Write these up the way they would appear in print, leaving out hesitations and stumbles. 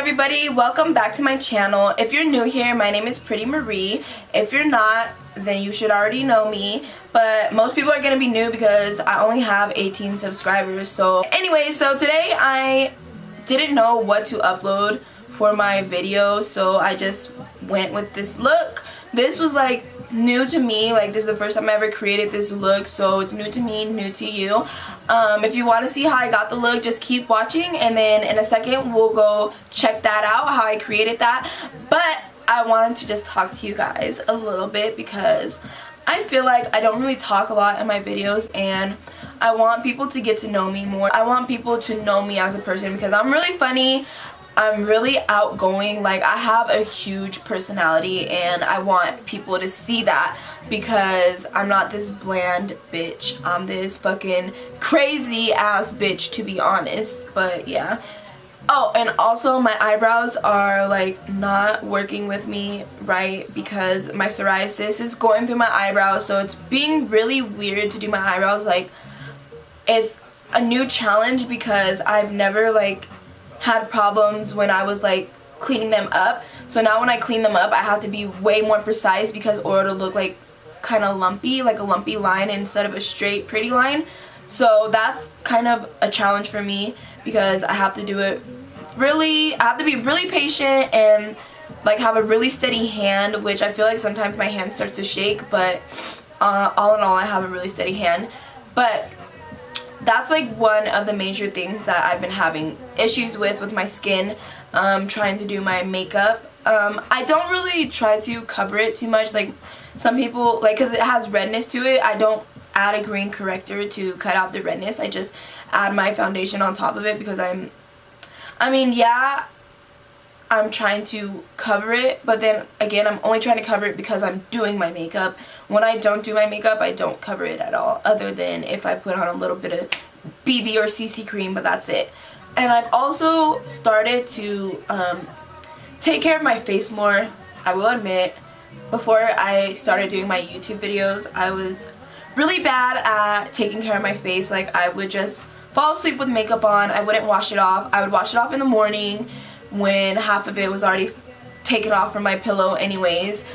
everybody, welcome back to my channel. If you're new here, my name is Pretty Marie. If you're not, then you should already know me, but most people are gonna be new because I only have 18 subscribers. So anyway, so today I didn't know what to upload for my video, so I just went with this look. This was like new to me, like this is the first time I ever created this look, so it's new to me, new to you. If you want to see how I got the look, just keep watching, and then in a second we'll go check that out, how I created that. But I wanted to just talk to you guys a little bit because I feel like I don't really talk a lot in my videos, and I want people to get to know me more. I want people to know me as a person because I'm really funny. I'm really outgoing. Like, I have a huge personality, and I want people to see that because I'm not this bland bitch. I'm this fucking crazy ass bitch, to be honest. But yeah. Oh, and also my eyebrows are like not working with me right because my psoriasis is going through my eyebrows, so it's being really weird to do my eyebrows. Like, it's a new challenge because I've never like had problems when I was like cleaning them up. So now when I clean them up, I have to be way more precise because or it'll look like kind of lumpy, like a lumpy line instead of a straight pretty line. So that's kind of a challenge for me because I have to do it really, I have to be really patient and like have a really steady hand, which I feel like sometimes my hand starts to shake, but all in all I have a really steady hand. But that's like one of the major things that I've been having issues with my skin, trying to do my makeup. I don't really try to cover it too much, like some people, like, because it has redness to it, I don't add a green corrector to cut out the redness. I just add my foundation on top of it because I'm trying to cover it, but then again, I'm only trying to cover it because I'm doing my makeup. When I don't do my makeup, I don't cover it at all, other than if I put on a little bit of BB or CC cream, but that's it. And I've also started to take care of my face more. I will admit, before I started doing my YouTube videos, I was really bad at taking care of my face. Like, I would just fall asleep with makeup on. I wouldn't wash it off. I would wash it off in the morning when half of it was already taken off from my pillow anyways.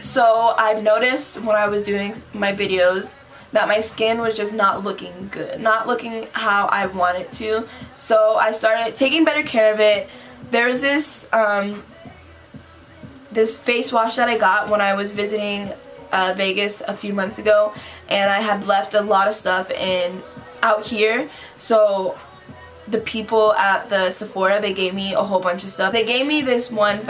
So I've noticed when I was doing my videos that my skin was just not looking good, not looking how I want it to. So I started taking better care of it. There's this this face wash that I got when I was visiting Vegas a few months ago, and I had left a lot of stuff out here, so the people at the Sephora, they gave me a whole bunch of stuff. They gave me this one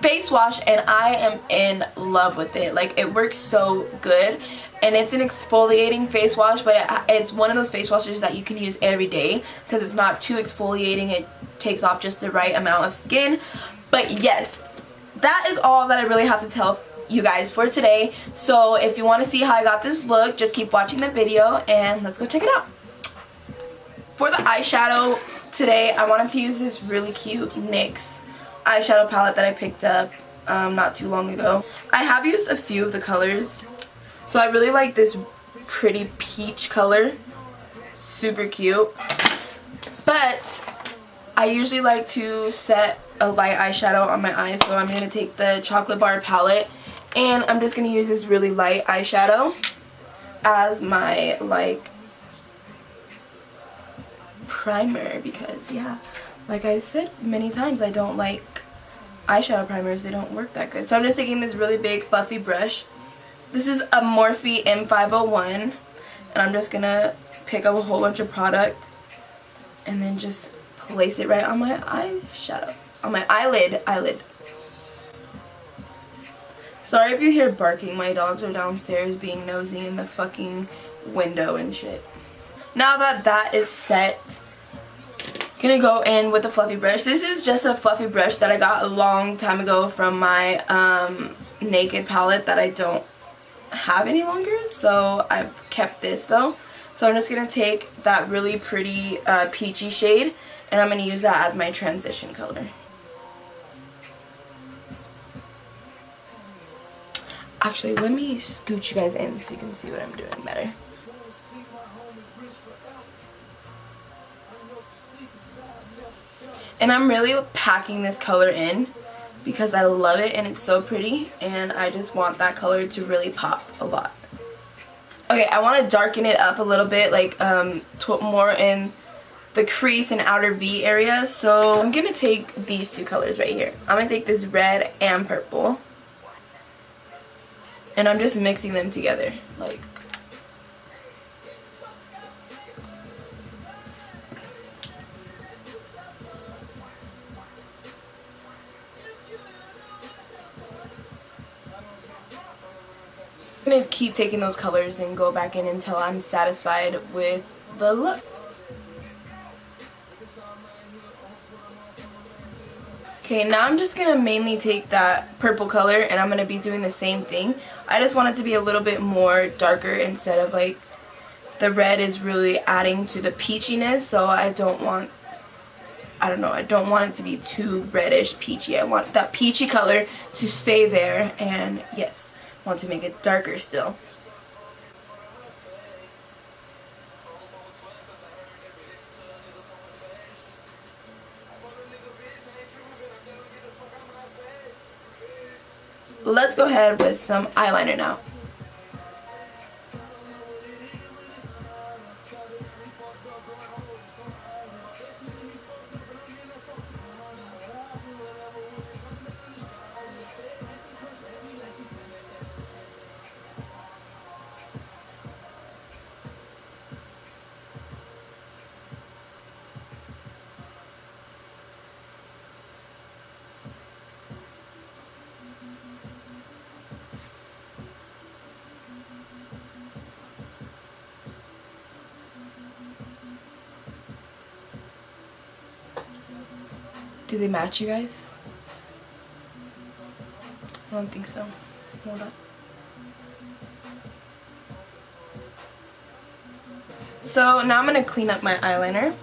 face wash, and I am in love with it. Like, it works so good, and it's an exfoliating face wash, but it's one of those face washes that you can use every day because it's not too exfoliating. It takes off just the right amount of skin. But yes, that is all that I really have to tell you guys for today. So if you want to see how I got this look, just keep watching the video and let's go check it out. For the eyeshadow today, I wanted to use this really cute NYX eyeshadow palette that I picked up not too long ago. I have used a few of the colors, so I really like this pretty peach color, super cute. But I usually like to set a light eyeshadow on my eyes, so I'm going to take the Chocolate Bar palette and I'm just going to use this really light eyeshadow as my like primer because, yeah, like I said many times, I don't like eyeshadow primers. They don't work that good. So I'm just taking this really big fluffy brush. This is a Morphe M501, and I'm just gonna pick up a whole bunch of product and then just place it right on my eyeshadow, on my eyelid. Sorry if you hear barking, my dogs are downstairs being nosy in the fucking window and shit. Now that that is set, gonna go in with a fluffy brush. This is just a fluffy brush that I got a long time ago from my Naked palette that I don't have any longer, so I've kept this though. So I'm just gonna take that really pretty peachy shade and I'm gonna use that as my transition color. Actually, let me scooch you guys in so you can see what I'm doing better. And I'm really packing this color in because I love it and it's so pretty, and I just want that color to really pop a lot. Okay, I want to darken it up a little bit, like more in the crease and outer V area. So I'm going to take these two colors right here. I'm going to take this red and purple, and I'm just mixing them together. Like, I'm going to keep taking those colors and go back in until I'm satisfied with the look. Okay, now I'm just going to mainly take that purple color and I'm going to be doing the same thing. I just want it to be a little bit more darker instead of like the red is really adding to the peachiness, so I don't want it to be too reddish peachy. I want that peachy color to stay there, and yes, want to make it darker still. Let's go ahead with some eyeliner now. Do they match, you guys? I don't think so. Hold on. So now I'm going to clean up my eyeliner.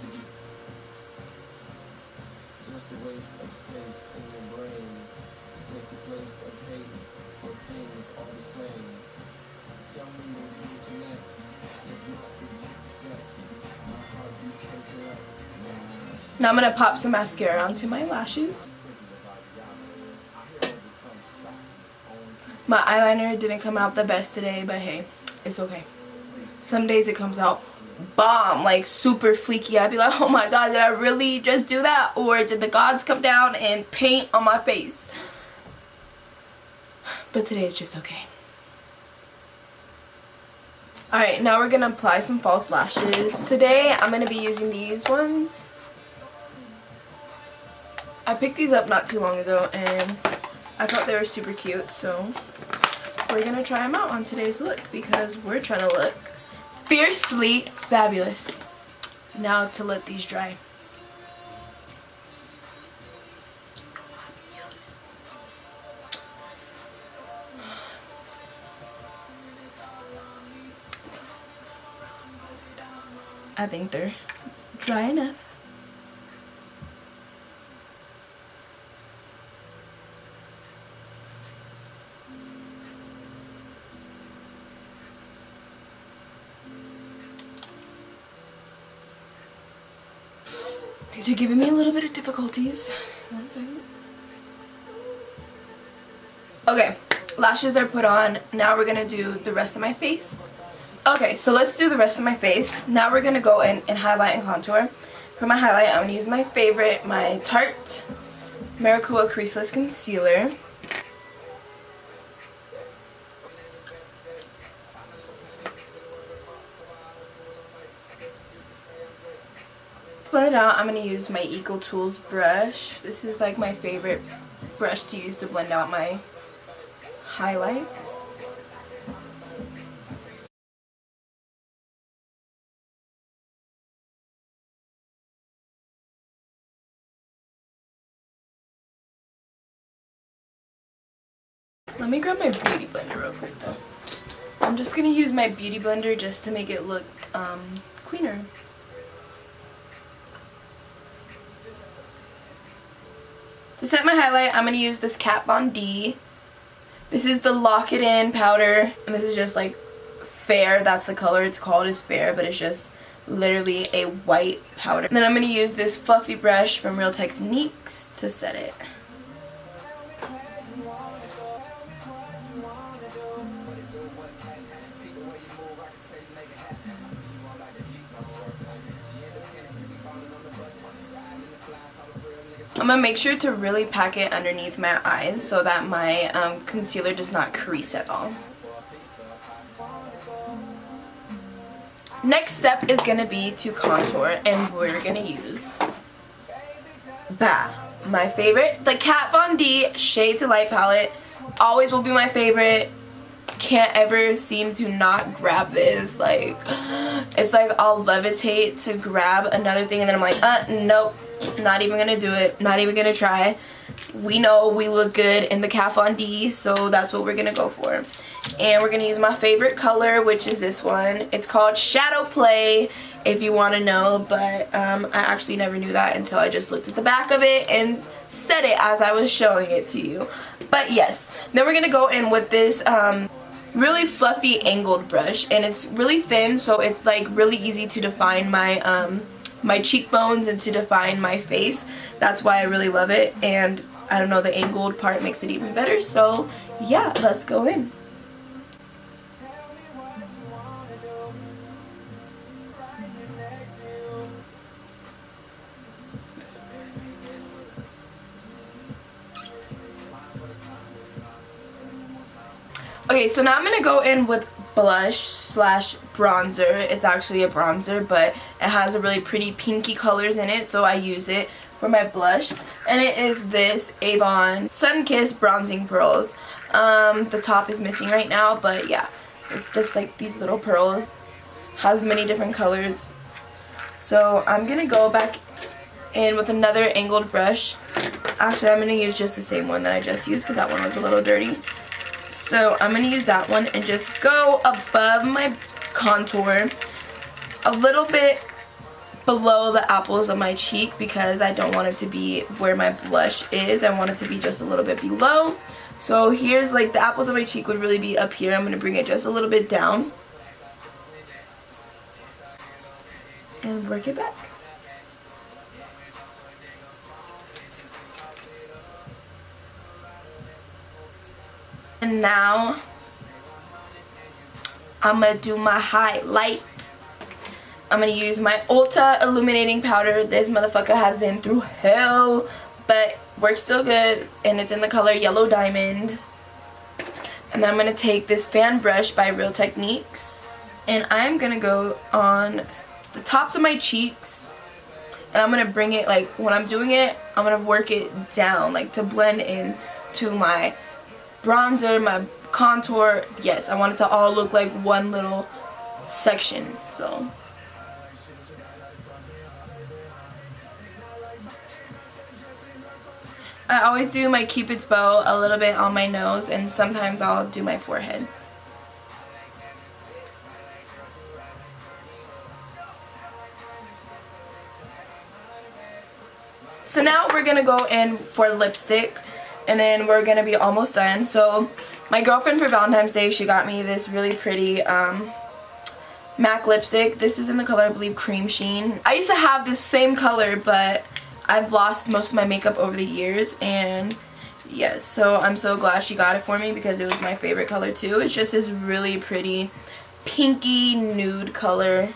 Now I'm going to pop some mascara onto my lashes. My eyeliner didn't come out the best today, but hey, it's okay. Some days it comes out bomb, like super fleeky. I'd be like, oh my god, did I really just do that? Or did the gods come down and paint on my face? But today it's just okay. Alright, now we're going to apply some false lashes. Today I'm going to be using these ones. I picked these up not too long ago and I thought they were super cute, so we're going to try them out on today's look because we're trying to look fiercely fabulous. Now to let these dry. I think they're dry enough. These are giving me a little bit of difficulties. One second. Okay, lashes are put on. Now we're gonna do the rest of my face. Okay, so let's do the rest of my face. Now we're gonna go in and highlight and contour. For my highlight, I'm gonna use my favorite, my Tarte Maracuja Creaseless Concealer. To blend it out, I'm going to use my Eco Tools brush. This is like my favorite brush to use to blend out my highlight. Let me grab my beauty blender real quick though. I'm just going to use my beauty blender just to make it look cleaner. To set my highlight, I'm going to use this Kat Von D. This is the Lock It In powder, and this is just like Fair. That's the color it's called, is Fair, but it's just literally a white powder. And then I'm going to use this fluffy brush from Real Techniques to set it. I'm going to make sure to really pack it underneath my eyes so that my concealer does not crease at all. Next step is going to be to contour, and we're going to use my favorite, the Kat Von D Shade to Light palette. Always will be my favorite. Can't ever seem to not grab this. Like, it's like I'll levitate to grab another thing and then I'm like, nope, not even gonna do it, not even gonna try. We know we look good in the Kat Von D, so that's what we're gonna go for. And we're gonna use my favorite color, which is this one. It's called Shadow Play, if you want to know, but I actually never knew that until I just looked at the back of it and said it as I was showing it to you. But yes, then we're gonna go in with this really fluffy angled brush, and it's really thin, so it's like really easy to define my my cheekbones and to define my face. That's why I really love it, and I don't know, the angled part makes it even better. So yeah, let's go in. Okay, so now I'm going to go in with blush slash bronzer. It's actually a bronzer, but it has a really pretty pinky colors in it, so I use it for my blush. And it is this Avon Sun-Kissed Bronzing Pearls. The top is missing right now, but yeah, it's just like these little pearls. Has many different colors. So I'm going to go back in with another angled brush. Actually, I'm going to use just the same one that I just used because that one was a little dirty. So I'm going to use that one and just go above my contour, a little bit below the apples of my cheek because I don't want it to be where my blush is. I want it to be just a little bit below. So here's like the apples of my cheek would really be up here. I'm going to bring it just a little bit down and work it back. And now I'm going to do my highlight. I'm going to use my Ulta Illuminating Powder. This motherfucker has been through hell, but works still good, and it's in the color Yellow Diamond. And then I'm going to take this fan brush by Real Techniques, and I'm going to go on the tops of my cheeks, and I'm going to bring it, like when I'm doing it, I'm going to work it down, like to blend in to my bronzer, my contour. Yes, I want it to all look like one little section. So I always do my Cupid's bow a little bit on my nose, and sometimes I'll do my forehead. So now we're gonna go in for lipstick, and then we're gonna be almost done. So my girlfriend for Valentine's Day, she got me this really pretty MAC lipstick. This is in the color, I believe, Cream Sheen. I used to have this same color, but I've lost most of my makeup over the years, and yes, so I'm so glad she got it for me because it was my favorite color too. It's just this really pretty pinky nude color.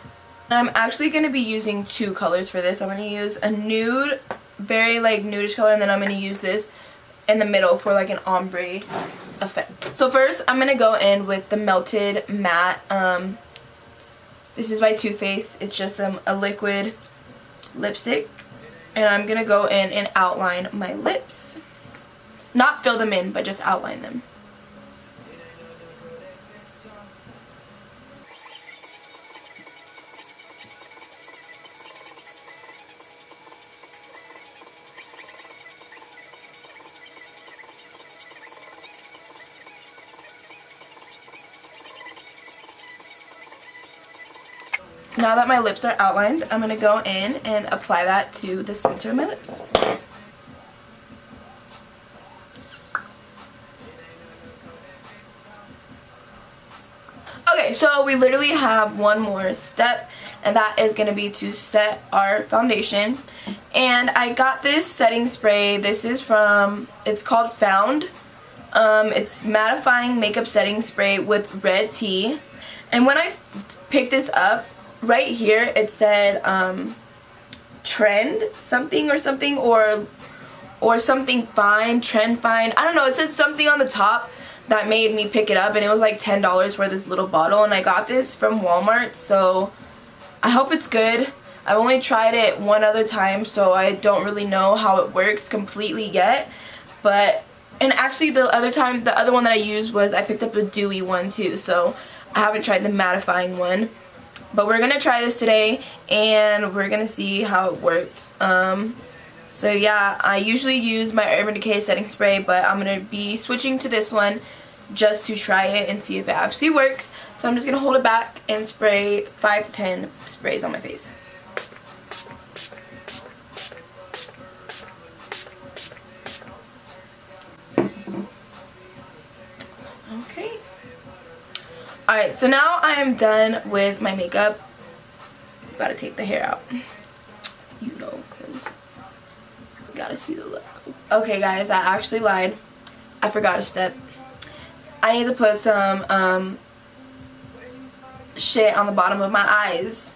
And I'm actually gonna be using two colors for this. I'm gonna use a nude, very like nudish color, and then I'm gonna use this in the middle for like an ombre effect. So first I'm gonna go in with the Melted Matte. This is by Too Faced. It's just a liquid lipstick, and I'm gonna go in and outline my lips. Not fill them in, but just outline them. Now that my lips are outlined, I'm going to go in and apply that to the center of my lips. Okay, so we literally have one more step, and that is going to be to set our foundation. And I got this setting spray. This is from, it's called Found. It's mattifying makeup setting spray with red tea. And when I picked this up, right here it said trend something or something, or something fine, trend fine. I don't know, it said something on the top that made me pick it up, and it was like $10 for this little bottle, and I got this from Walmart, so I hope it's good. I've only tried it one other time, so I don't really know how it works completely yet. But, and actually the other one that I used was, I picked up a dewy one too, so I haven't tried the mattifying one. But we're gonna try this today, and we're gonna see how it works. So yeah, I usually use my Urban Decay setting spray, but I'm gonna be switching to this one just to try it and see if it actually works. So I'm just gonna hold it back and spray 5 to 10 sprays on my face. Okay. Alright, so now I am done with my makeup. Gotta take the hair out. You know, because you gotta see the look. Okay guys, I actually lied. I forgot a step. I need to put some shit on the bottom of my eyes,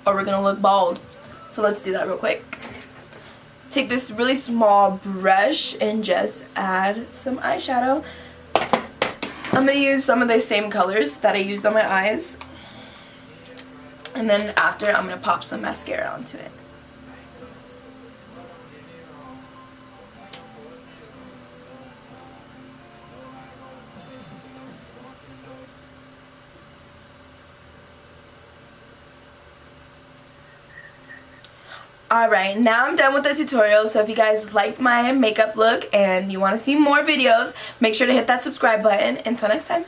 or we're gonna look bald. So let's do that real quick. Take this really small brush and just add some eyeshadow. I'm going to use some of the same colors that I used on my eyes. And then after, I'm going to pop some mascara onto it. Alright, now I'm done with the tutorial, so if you guys liked my makeup look and you want to see more videos, make sure to hit that subscribe button. Until next time.